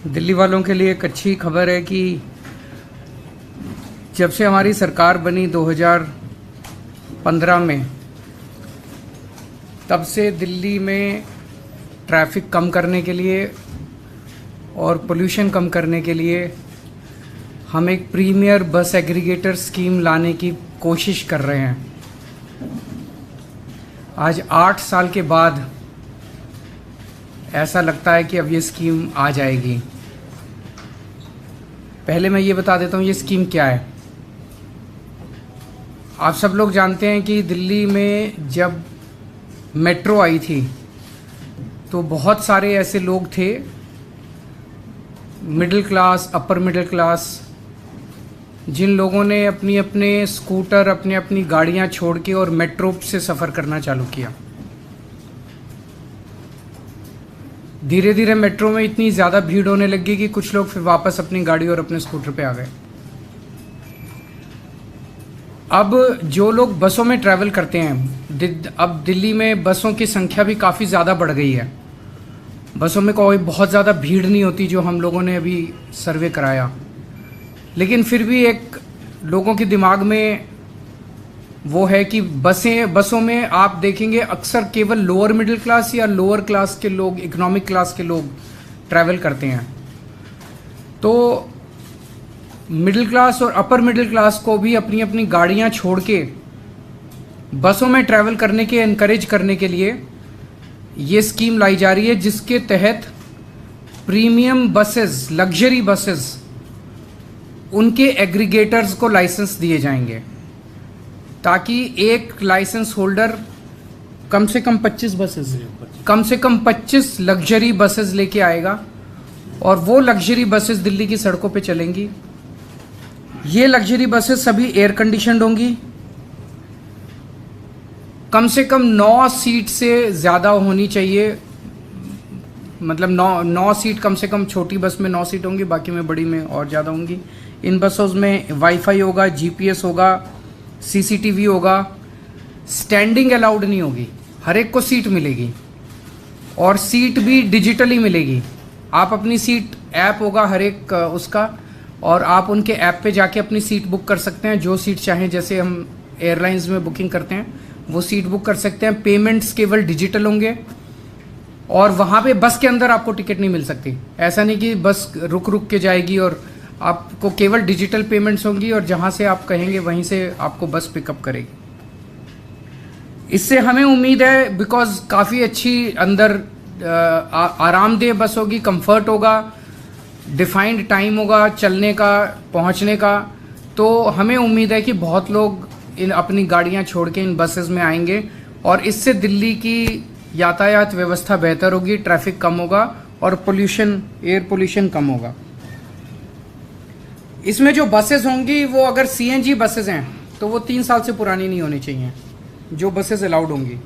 दिल्ली वालों के लिए एक अच्छी खबर है कि जब से हमारी सरकार बनी 2015 में, तब से दिल्ली में ट्रैफिक कम करने के लिए और पोल्यूशन कम करने के लिए हम एक प्रीमियर बस एग्रीगेटर स्कीम लाने की कोशिश कर रहे हैं। आज 8 साल के बाद ऐसा लगता है कि अब ये स्कीम आ जाएगी। पहले मैं ये बता देता हूँ ये स्कीम क्या है। आप सब लोग जानते हैं कि दिल्ली में जब मेट्रो आई थी तो बहुत सारे ऐसे लोग थे, middle class, upper middle class, जिन लोगों ने अपनी अपने स्कूटर, अपनी गाड़ियाँ छोड़ के और मेट्रो से सफ़र करना चालू किया। धीरे धीरे मेट्रो में इतनी ज़्यादा भीड़ होने लगी कि कुछ लोग फिर वापस अपनी गाड़ी और अपने स्कूटर पे आ गए। अब जो लोग बसों में ट्रैवल करते हैं, अब दिल्ली में बसों की संख्या भी काफ़ी ज़्यादा बढ़ गई है। बसों में कोई बहुत ज़्यादा भीड़ नहीं होती जो हम लोगों ने अभी सर्वे कराया, लेकिन फिर भी एक लोगों के दिमाग में वो है कि बसों में आप देखेंगे अक्सर केवल लोअर मिडिल क्लास या लोअर क्लास के लोग, इकोनॉमिक क्लास के लोग ट्रैवल करते हैं। तो मिडिल क्लास और अपर मिडिल क्लास को भी अपनी अपनी गाड़ियां छोड़ के बसों में ट्रैवल करने के एनकरेज करने के लिए ये स्कीम लाई जा रही है, जिसके तहत प्रीमियम बसेस, लग्जरी बसेस, उनके एग्रीगेटर्स को लाइसेंस दिए जाएंगे, ताकि एक लाइसेंस होल्डर कम से कम 25 लग्जरी बसेस लेके आएगा और वो लग्जरी बसेस दिल्ली की सड़कों पे चलेंगी। ये लग्जरी बसेस सभी एयर कंडीशनड होंगी, कम से कम 9 सीट से ज़्यादा होनी चाहिए, मतलब 9 सीट कम से कम। छोटी बस में 9 सीट होंगी, बाकी में बड़ी में और ज़्यादा होंगी। इन बसों में वाईफाई होगा, जीपीएस होगा, सीसीटीवी होगा। स्टैंडिंग अलाउड नहीं होगी, हर एक को सीट मिलेगी और सीट भी डिजिटली मिलेगी। आप अपनी सीट, ऐप होगा हर एक उसका, और आप उनके ऐप पे जाके अपनी सीट बुक कर सकते हैं, जो सीट चाहें। जैसे हम एयरलाइंस में बुकिंग करते हैं वो सीट बुक कर सकते हैं। पेमेंट्स केवल डिजिटल होंगे और वहाँ पे बस के अंदर आपको टिकट नहीं मिल सकती। ऐसा नहीं कि बस रुक रुक के जाएगी, और आपको केवल डिजिटल पेमेंट्स होंगी और जहाँ से आप कहेंगे वहीं से आपको बस पिकअप करेगी। इससे हमें उम्मीद है, बिकॉज काफ़ी अच्छी अंदर आरामदेह बस होगी, कंफर्ट होगा, डिफाइंड टाइम होगा चलने का, पहुँचने का। तो हमें उम्मीद है कि बहुत लोग अपनी गाड़ियाँ छोड़ के इन बसेस में आएंगे और इससे दिल्ली की यातायात व्यवस्था बेहतर होगी, ट्रैफिक कम होगा और पोल्यूशन, एयर पोल्यूशन कम होगा। इसमें जो बसेस होंगी वो अगर सीएनजी बसेस हैं तो वो 3 साल से पुरानी नहीं होनी चाहिए जो बसेस अलाउड होंगी।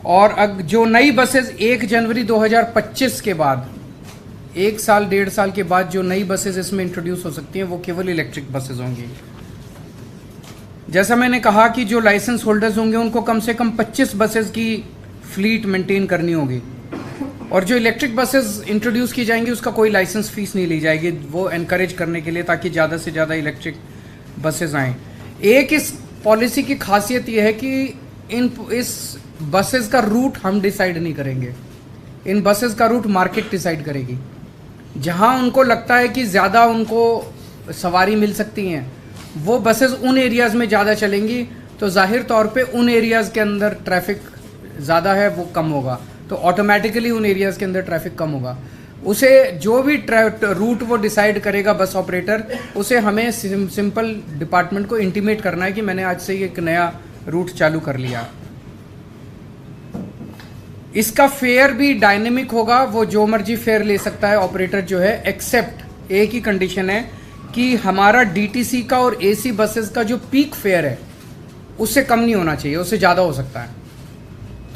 और जो नई बसेस 1 जनवरी 2025 के बाद, 1 साल 1.5 साल के बाद जो नई बसेस इसमें इंट्रोड्यूस हो सकती हैं वो केवल इलेक्ट्रिक बसेस होंगी। जैसा मैंने कहा कि जो लाइसेंस होल्डर्स होंगे उनको कम से कम 25 बसेस की फ्लीट मेंटेन करनी होगी, और जो इलेक्ट्रिक बसेस इंट्रोड्यूस की जाएंगी उसका कोई लाइसेंस फीस नहीं ली जाएगी, वो एनकरेज करने के लिए, ताकि ज़्यादा से ज़्यादा इलेक्ट्रिक बसेस आएँ। एक इस पॉलिसी की खासियत यह है कि इस बसेस का रूट हम डिसाइड नहीं करेंगे, इन बसेस का रूट मार्केट डिसाइड करेगी। जहां उनको लगता है कि ज़्यादा उनको सवारी मिल सकती हैं, वो बसेस उन एरियाज़ में ज़्यादा चलेंगी, तो जाहिर तौर पे उन एरियाज़ के अंदर ट्रैफिक ज़्यादा है वो कम होगा, तो ऑटोमेटिकली उन एरियाज़ के अंदर ट्रैफिक कम होगा। उसे जो भी रूट वो डिसाइड करेगा बस ऑपरेटर, उसे हमें सिंपल डिपार्टमेंट को इंटीमेट करना है कि मैंने आज से एक नया रूट चालू कर लिया। इसका फेयर भी डायनेमिक होगा, वो जो मर्जी फेयर ले सकता है ऑपरेटर जो है, एक्सेप्ट एक ही कंडीशन है कि हमारा डीटीसी का और एसी बसेस का जो पीक फेयर है उससे कम नहीं होना चाहिए, उससे ज़्यादा हो सकता है,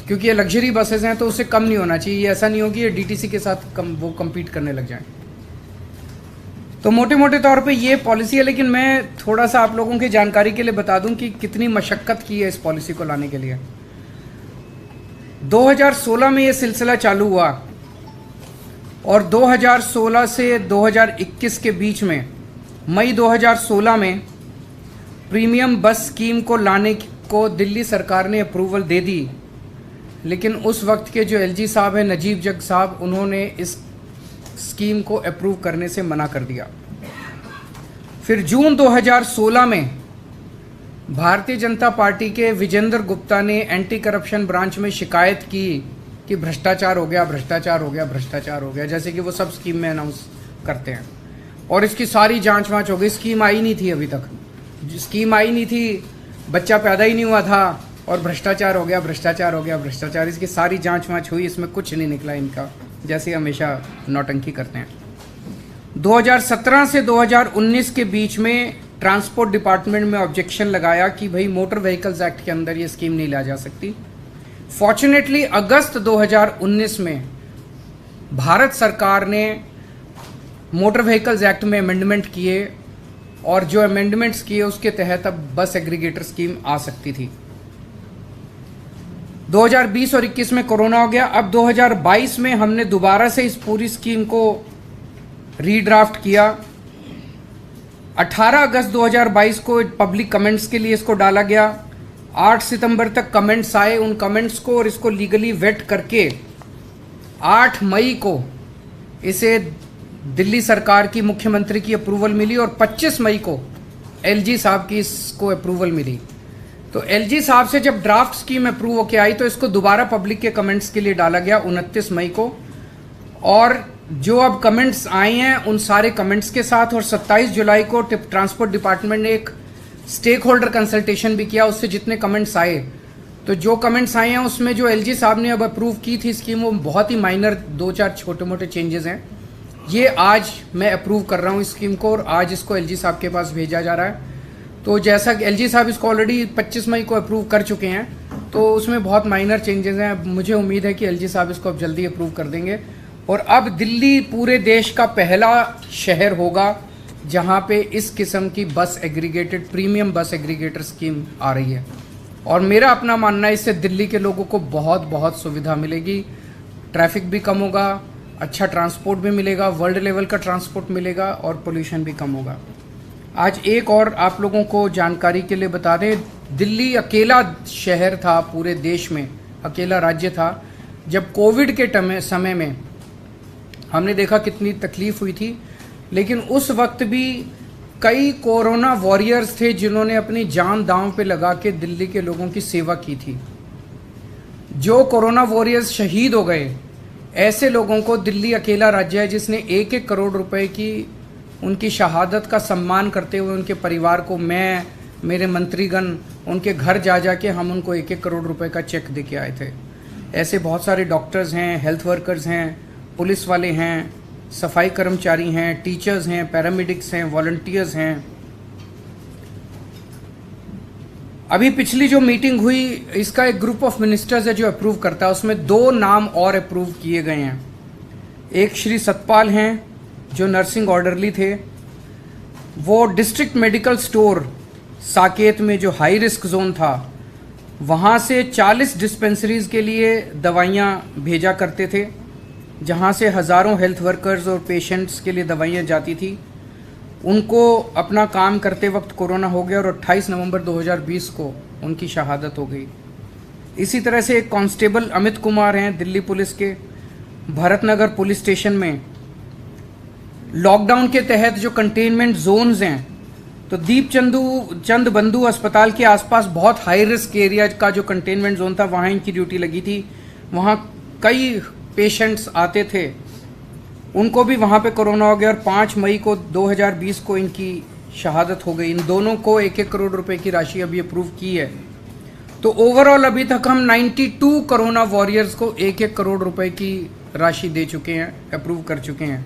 क्योंकि ये लग्जरी बसेस हैं तो उससे कम नहीं होना चाहिए। ऐसा नहीं हो कि ये डीटीसी के साथ वो कम्पीट करने लग जाएं। तो मोटे मोटे तौर पे ये पॉलिसी है, लेकिन मैं थोड़ा सा आप लोगों की जानकारी के लिए बता दूं कि कितनी मशक्क़त की है इस पॉलिसी को लाने के लिए। 2016 में ये सिलसिला चालू हुआ और 2016 से 2021 के बीच में मई 2016 में प्रीमियम बस स्कीम को लाने को दिल्ली सरकार ने अप्रूवल दे दी, लेकिन उस वक्त के जो एलजी साहब हैं, नजीब जग साहब, उन्होंने इस स्कीम को अप्रूव करने से मना कर दिया। फिर जून 2016 में भारतीय जनता पार्टी के विजेंद्र गुप्ता ने एंटी करप्शन ब्रांच में शिकायत की कि भ्रष्टाचार हो गया, भ्रष्टाचार हो गया, भ्रष्टाचार हो गया, जैसे कि वो सब स्कीम में अनाउंस करते हैं। और इसकी सारी जांच वांच हो गई। स्कीम आई नहीं थी, अभी तक स्कीम आई नहीं थी, बच्चा पैदा ही नहीं हुआ था और भ्रष्टाचार हो गया, भ्रष्टाचार हो गया, भ्रष्टाचार। इसकी सारी जांच वांच हुई, इसमें कुछ नहीं निकला इनका, जैसे हमेशा नौटंकी करते हैं। 2017 से 2019 के बीच में ट्रांसपोर्ट डिपार्टमेंट में ऑब्जेक्शन लगाया कि भाई मोटर व्हीकल्स एक्ट के अंदर ये स्कीम नहीं ला जा सकती। फॉर्चुनेटली अगस्त 2019 में भारत सरकार ने मोटर व्हीकल्स एक्ट में अमेंडमेंट किए और जो अमेंडमेंट्स किए उसके तहत अब बस एग्रीगेटर स्कीम आ सकती थी। 2020 और 21 में कोरोना हो गया। अब 2022 में हमने दोबारा से इस पूरी स्कीम को रीड्राफ्ट किया। 18 अगस्त 2022 को पब्लिक कमेंट्स के लिए इसको डाला गया। 8 सितंबर तक कमेंट्स आए। उन कमेंट्स को और इसको लीगली वेट करके 8 मई को इसे दिल्ली सरकार की मुख्यमंत्री की अप्रूवल मिली और 25 मई को एलजी साहब की इसको अप्रूवल मिली। तो एलजी साहब से जब ड्राफ्ट स्कीम अप्रूव होके आई तो इसको दोबारा पब्लिक के कमेंट्स के लिए डाला गया 29 मई को। और जो अब कमेंट्स आए हैं उन सारे कमेंट्स के साथ, और 27 जुलाई को ट्रांसपोर्ट डिपार्टमेंट ने एक स्टेक होल्डर कंसल्टेशन भी किया। उससे जितने कमेंट्स आए, तो जो कमेंट्स आए हैं उसमें जो एलजी साहब ने अब अप्रूव की थी स्कीम, वो बहुत ही माइनर 2-4 छोटे मोटे चेंजेस हैं। ये आज मैं अप्रूव कर रहा हूँ इस स्कीम को और आज इसको एलजी साहब के पास भेजा जा रहा है। तो जैसा कि एलजी साहब इसको ऑलरेडी 25 मई को अप्रूव कर चुके हैं, तो उसमें बहुत माइनर चेंजेस हैं। मुझे उम्मीद है कि एलजी साहब इसको अब जल्दी अप्रूव कर देंगे और अब दिल्ली पूरे देश का पहला शहर होगा जहां पे इस किस्म की बस एग्रीगेटेड प्रीमियम बस एग्रीगेटर स्कीम आ रही है। और मेरा अपना मानना है इससे दिल्ली के लोगों को बहुत बहुत सुविधा मिलेगी। ट्रैफिक भी कम होगा, अच्छा ट्रांसपोर्ट भी मिलेगा, वर्ल्ड लेवल का ट्रांसपोर्ट मिलेगा और पोल्यूशन भी कम होगा। आज एक और आप लोगों को जानकारी के लिए बता दें, दिल्ली अकेला शहर था पूरे देश में, अकेला राज्य था जब कोविड के समय में हमने देखा कितनी तकलीफ हुई थी। लेकिन उस वक्त भी कई कोरोना वॉरियर्स थे जिन्होंने अपनी जान दांव पे लगा के दिल्ली के लोगों की सेवा की थी। जो कोरोना वॉरियर्स शहीद हो गए, ऐसे लोगों को दिल्ली अकेला राज्य है जिसने 1-1 करोड़ रुपए की उनकी शहादत का सम्मान करते हुए उनके परिवार को, मैं, मेरे मंत्रीगण, उनके घर जा जा के हम उनको 1-1 करोड़ रुपए का चेक दे के आए थे। ऐसे बहुत सारे डॉक्टर्स हैं, हेल्थ वर्कर्स हैं, पुलिस वाले हैं, सफाई कर्मचारी हैं, टीचर्स हैं, पैरामेडिक्स हैं, वॉलंटियर्स हैं। अभी पिछली जो मीटिंग हुई, इसका एक ग्रुप ऑफ मिनिस्टर्स है जो अप्रूव करता है, उसमें 2 नाम और अप्रूव किए गए हैं। एक श्री सतपाल हैं जो नर्सिंग ऑर्डरली थे, वो डिस्ट्रिक्ट मेडिकल स्टोर साकेत में जो हाई रिस्क जोन था वहाँ से 40 डिस्पेंसरीज के लिए दवाइयाँ भेजा करते थे, जहाँ से हज़ारों हेल्थ वर्कर्स और पेशेंट्स के लिए दवाइयाँ जाती थी। उनको अपना काम करते वक्त कोरोना हो गया और 28 नवंबर 2020 को उनकी शहादत हो गई। इसी तरह से एक कांस्टेबल अमित कुमार हैं दिल्ली पुलिस के, भरतनगर पुलिस स्टेशन में लॉकडाउन के तहत जो कंटेनमेंट जोन्स हैं, तो दीप चंद बंधु अस्पताल के आसपास बहुत हाई रिस्क एरिया का जो कंटेनमेंट जोन था, वहाँ इनकी ड्यूटी लगी थी। वहाँ कई पेशेंट्स आते थे, उनको भी वहाँ पे कोरोना हो गया और 5 मई को 2020 को इनकी शहादत हो गई। इन दोनों को 1-1 करोड़ रुपए की राशि अभी अप्रूव की है। तो ओवरऑल अभी तक हम 92 कोरोना वॉरियर्स को 1-1 करोड़ रुपए की राशि दे चुके हैं, अप्रूव कर चुके हैं।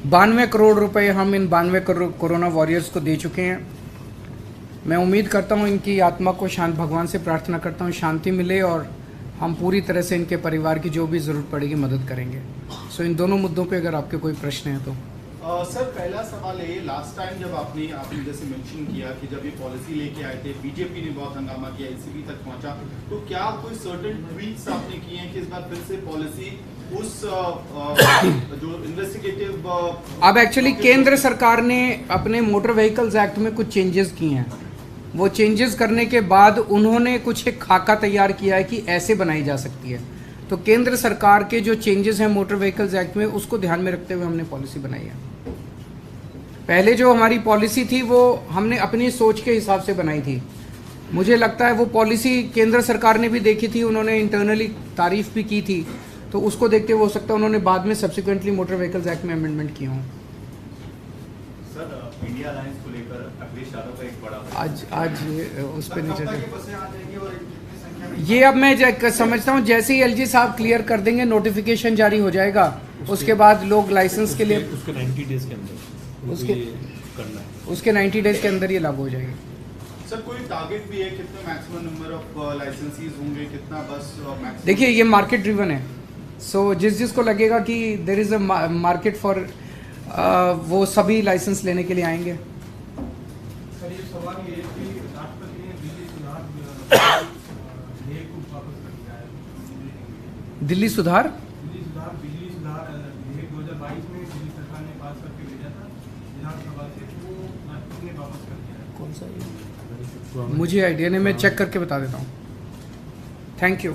92 करोड़ रुपए हम इन 92 करोड़ कोरोना वॉरियर्स को दे चुके हैं। मैं उम्मीद करता हूँ इनकी आत्मा को शांत, भगवान से प्रार्थना करता हूँ शांति मिले और हम पूरी तरह से इनके परिवार की जो भी ज़रूरत पड़ेगी मदद करेंगे। सो इन दोनों मुद्दों पे अगर आपके कोई प्रश्न है तो। सर, पहला सवाल है, लास्ट टाइम जब आपने जैसे मेंशन किया कि जब ये पॉलिसी लेके आए थे, बीजेपी ने बहुत हंगामा किया, ईसीबी तक पहुंचा, तो क्या कोई सर्टेन ट्वीट्स आपने किए हैं कि इस बार फिर से पॉलिसी उस जो इन्वेस्टिगेटिव अब एक्चुअली केंद्र सरकार ने अपने मोटर व्हीकल्स एक्ट में कुछ चेंजेस किए हैं। वो चेंजेस करने के बाद उन्होंने कुछ एक खाका तैयार किया है कि ऐसे बनाई जा सकती है। तो केंद्र सरकार के जो चेंजेस हैं मोटर व्हीकल्स एक्ट में, उसको ध्यान में रखते हुए हमने पॉलिसी बनाई है। पहले जो हमारी पॉलिसी थी वो हमने अपनी सोच के हिसाब से बनाई थी। मुझे लगता है वो पॉलिसी केंद्र सरकार ने भी देखी थी, उन्होंने इंटरनली तारीफ भी की थी, तो उसको देखते हुए हो सकता है उन्होंने बाद में सब्सिक्वेंटली मोटर व्हीकल्स एक्ट में अमेंडमेंट किए हों। सर, इंडिया अलायंस को लेकर अखिलेश यादव का एक बड़ा आज उस पर नीचे ये अब मैं समझता हूँ जैसे ही एलजी साहब क्लियर कर देंगे, नोटिफिकेशन जारी हो जाएगा, उसके बाद लोग लाइसेंस के लिए उसके 90 डेज के अंदर उसके करना है, उसके 90 डेज के अंदर ये लागू हो जाएगी। सर कोई टारगेट भी है, कितने मैक्सिमम नंबर ऑफ लाइसेंसीज होंगे, कितना बस मैक्सिमम? देखिए ये मार्केट ड्रिवन है, सो जिसको लगेगा कि there is a market for वो सभी लाइसेंस लेने के लिए आएंगे। सर ये सवाल ये है कि राष्ट्रपति ने दिल्ली सुधार विधेयक को वापस कर दिया है। दिल्ली सुधार बिजली सुधार विधेयक 2022 में दिल्ली सरकार ने पास करके भेजा था विधानसभा से, वो राष्ट्रपति ने वापस कर दिया है। कौन सा? मुझे आइडिया नहीं, मैं चेक करके बता देता हूँ। Thank you.